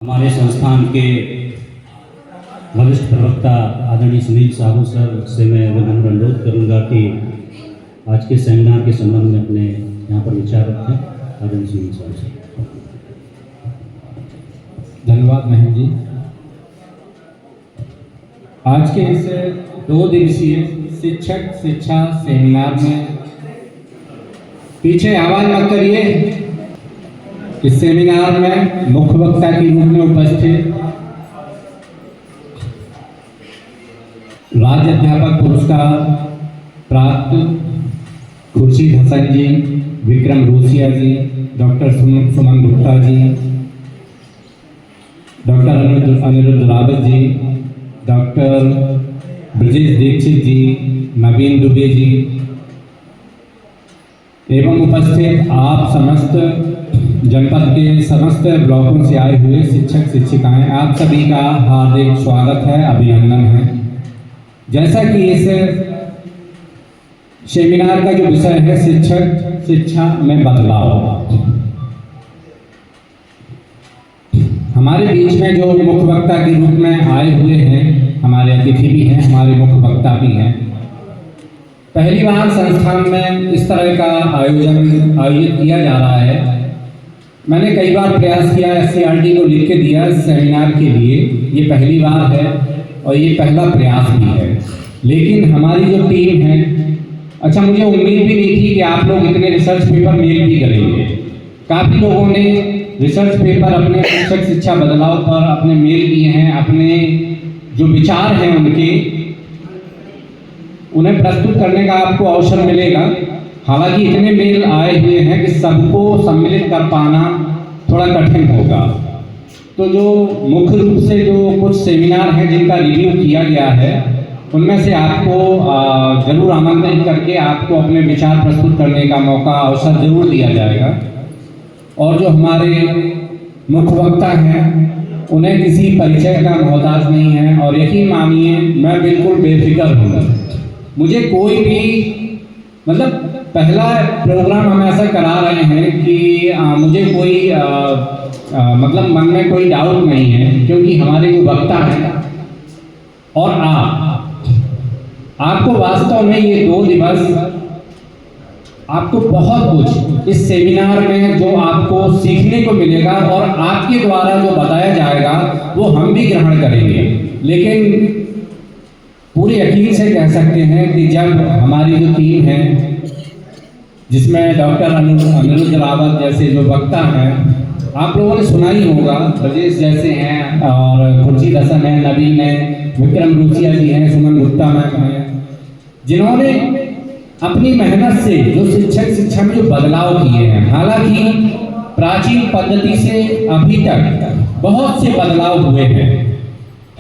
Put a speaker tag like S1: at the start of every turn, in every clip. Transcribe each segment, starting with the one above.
S1: हमारे संस्थान के वरिष्ठ प्रवक्ता आदरणीय सुनील साहू सर से मैं विनम्र अनुरोध करूंगा कि आज के सेमिनार के संबंध में अपने यहाँ पर विचार रखें। आदरणीय सुनील साहू सर।
S2: धन्यवाद महेंद्र जी। आज के इस 2 दिवसीय शिक्षक शिक्षा सेमिनार में पीछे आवाज मत करिए। इस सेमिनार में मुख्य वक्ता के रूप में उपस्थित राज्य अध्यापक पुरस्कार प्राप्त खुर्शीद हसन जी, विक्रम रोसिया जी, doctor Suman Gupta ji, doctor Anirudh Rawat ji, doctor Brajesh Dixit जी, नवीन दुबे जी एवं उपस्थित आप समस्त जनपद के समस्त ब्लॉकों से आए हुए शिक्षक शिक्षिकाएं, आप सभी का हार्दिक स्वागत है, अभिनंदन है। जैसा कि इस सेमिनार का जो विषय है शिक्षक शिक्षा में बदलाव, हमारे बीच में जो मुख्य वक्ता के रूप में आए हुए हैं, हमारे अतिथि भी हैं, हमारे मुख्य वक्ता भी हैं। पहली बार संस्थान में इस तरह का आयोजित किया जा रहा है। मैंने कई बार प्रयास किया, SCRT को लिख के दिया सेमिनार के लिए, ये पहली बार है और ये पहला प्रयास भी है। लेकिन हमारी जो टीम है, अच्छा मुझे उम्मीद भी नहीं थी कि आप लोग इतने रिसर्च पेपर मेल भी करेंगे। काफ़ी लोगों ने रिसर्च पेपर अपने शिक्षक शिक्षा बदलाव पर अपने मेल किए हैं, अपने जो विचार हैं उन्हें प्रस्तुत करने का आपको अवसर मिलेगा। हालांकि इतने मेल आए हुए हैं कि सबको सम्मिलित कर पाना थोड़ा कठिन होगा। तो जो मुख्य रूप से जो कुछ सेमिनार हैं जिनका रिव्यू किया गया है, उनमें से आपको जरूर आमंत्रित करके आपको अपने विचार प्रस्तुत करने का मौका अवसर जरूर दिया जाएगा। और जो हमारे मुख्य वक्ता हैं उन्हें किसी परिचय का मोहताज नहीं है और यकीन मानिए मैं बिल्कुल बेफिक्र हूँ। मुझे कोई भी मतलब पहला प्रोग्राम हम ऐसा करा रहे हैं कि मुझे कोई मतलब मन में कोई डाउट नहीं है, क्योंकि हमारे जो वक्ता हैं और आपको वास्तव में ये 2 दिवस आपको बहुत कुछ इस सेमिनार में जो आपको सीखने को मिलेगा और आपके द्वारा जो बताया जाएगा वो हम भी ग्रहण करेंगे। लेकिन पूरे यकीन से कह सकते हैं कि जब हमारी जो टीम है जिसमें डॉक्टर अनिरुद्ध रावत जैसे जो वक्ता हैं, आप लोगों ने सुना ही होगा, ब्रजेश जैसे हैं और खुर्शीद हसन है, नवीन है, विक्रम रोसिया जी हैं, सुमन गुप्ता मैम हैं, जिन्होंने अपनी मेहनत से जो शिक्षक शिक्षा में जो बदलाव किए हैं। हालांकि प्राचीन पद्धति से अभी तक बहुत से बदलाव हुए हैं।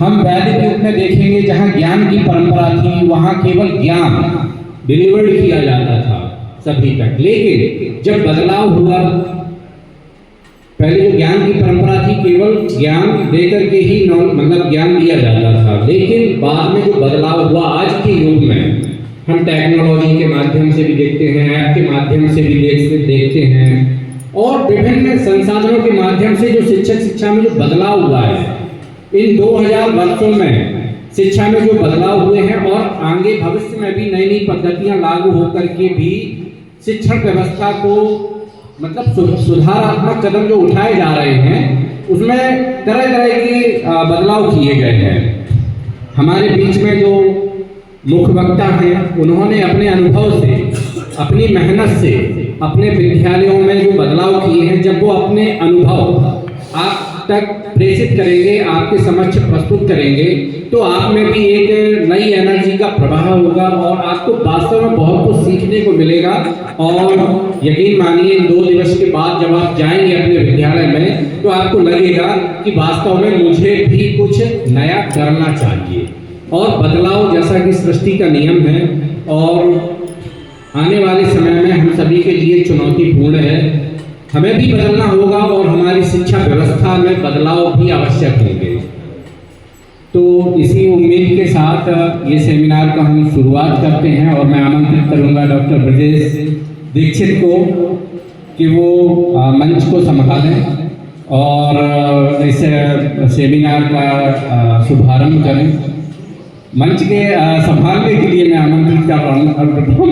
S2: हम वैदिक युग में देखेंगे जहाँ ज्ञान की परंपरा थी, वहाँ केवल ज्ञान डिलीवर्ड किया जाता था सभी तक। लेकिन जब बदलाव हुआ, पहले जो ज्ञान की परंपरा थी केवल ज्ञान देकर के ही मतलब ज्ञान दिया जाता था। लेकिन बाद में जो बदलाव हुआ, आज के युग में हम टेक्नोलॉजी के माध्यम से भी देखते हैं, ऐप के माध्यम से भी देखते हैं और विभिन्न संसाधनों के माध्यम से जो शिक्षक शिक्षा में जो बदलाव हुआ है, इन 2000 वर्षों में शिक्षा में जो बदलाव हुए हैं और आगे भविष्य में भी नई नई पद्धतियां लागू होकर के भी शिक्षण व्यवस्था को मतलब सुधारात्मक कदम जो उठाए जा रहे हैं, उसमें तरह तरह के बदलाव किए गए हैं। हमारे बीच में जो मुख्य वक्ता हैं, उन्होंने अपने अनुभव से, अपनी मेहनत से, अपने विद्यालयों में जो बदलाव किए हैं, जब वो अपने अनुभव आप तक प्रेषित करेंगे, आपके समक्ष प्रस्तुत करेंगे, तो आप में भी एक नई एनर्जी का प्रवाह होगा और आपको वास्तव में बहुत कुछ सीखने को मिलेगा। और यकीन मानिए 2 दिवस के बाद जब आप जाएंगे अपने विद्यालय में, तो आपको लगेगा कि वास्तव में मुझे भी कुछ नया करना चाहिए। और बदलाव जैसा कि सृष्टि का नियम है और आने वाले समय में हम सभी के लिए चुनौतीपूर्ण है। हमें भी बदलना होगा और हमारी शिक्षा व्यवस्था में बदलाव भी आवश्यक होंगे। तो इसी उम्मीद के साथ ये सेमिनार का हम शुरुआत करते हैं और मैं आमंत्रित करूंगा डॉक्टर ब्रजेश दीक्षित को कि वो मंच को संभालें और इस सेमिनार का शुभारंभ करें। मंच के संभालने के लिए मैं आमंत्रित कर रहा हूँ